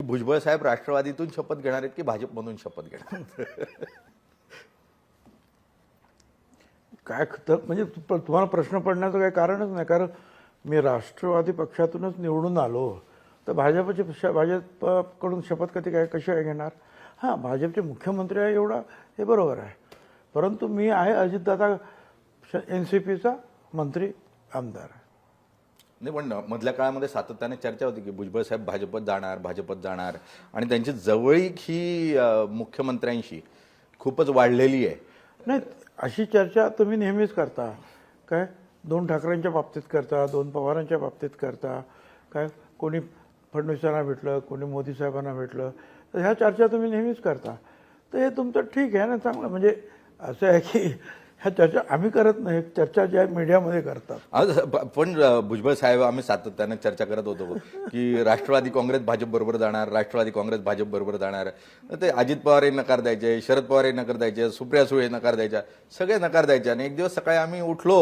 भुजबळ साहेब राष्ट्रवादीतून शपथ घेणार आहेत की भाजपमधून शपथ घेणार आहेत? काय म्हणजे तुम्हाला प्रश्न पडण्याचं काही कारणच नाही, कारण मी राष्ट्रवादी पक्षातूनच निवडून आलो, तर भाजपकडून शपथ कशी काय घेणार? हां, भाजपचे मुख्यमंत्री आहे एवढा हे बरोबर आहे, परंतु मी आहे अजितदादा NCPचा मंत्री आमदार आहे. नाही, पण मधल्या काळामध्ये सातत्याने चर्चा होती की भुजबळ साहेब भाजपत जाणार आणि त्यांची जवळीक ही मुख्यमंत्र्यांशी खूपच वाढलेली आहे. नाही, अशी चर्चा तुम्ही नेहमीच करता. काय 2 ठाकरेंच्या बाबतीत करता, 2 पवारांच्या बाबतीत करता, काय कोणी फडणवीसांना भेटलं, कोणी मोदी साहेबांना भेटलं, तर ह्या चर्चा तुम्ही नेहमीच करता. तर हे तुमचं ठीक आहे ना, चांगलं. म्हणजे असं आहे की ह्या चर्चा आम्ही करत नाही, चर्चा ज्या मीडियामध्ये करतात. पण भुजबळ साहेब आम्ही सातत्याने चर्चा करत होतो की राष्ट्रवादी काँग्रेस भाजप बरोबर जाणार, राष्ट्रवादी काँग्रेस भाजप बरोबर जाणार. ते अजित पवारही नकार द्यायचे, शरद पवारही नकार द्यायचे, सुप्रिया सुळे नकार द्यायच्या, सगळे नकार द्यायचे. आणि एक दिवस सकाळी आम्ही उठलो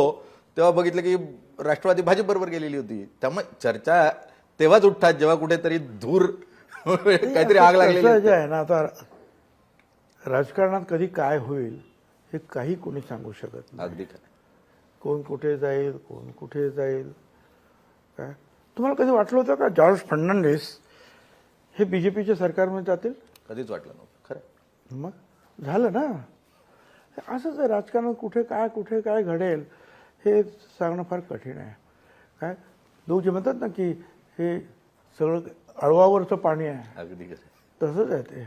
तेव्हा बघितलं की राष्ट्रवादी भाजप बरोबर गेलेली होती. त्यामुळे चर्चा तेव्हाच उठतात जेव्हा कुठेतरी धूर काहीतरी आग लागलेली आहे ना. आता राजकारणात कधी काय होईल हे काही कोणी सांगू शकत नाही. अगदी खरं. कोण कुठे जाईल, कोण कुठे जाईल. काय तुम्हाला कधी वाटलं होतं का जॉर्ज फर्नांडिस हे BJPच्या सरकारमध्ये जातील? कधीच वाटलं नव्हतं. खरं. मग झालं ना. असंच आहे राजकारणात, कुठे काय घडेल हे सांगणं फार कठीण आहे. काय लोक जे म्हणतात ना की हे सगळं अळवावरचं पाणी आहे, अगदी खरं. तसंच आहे ते.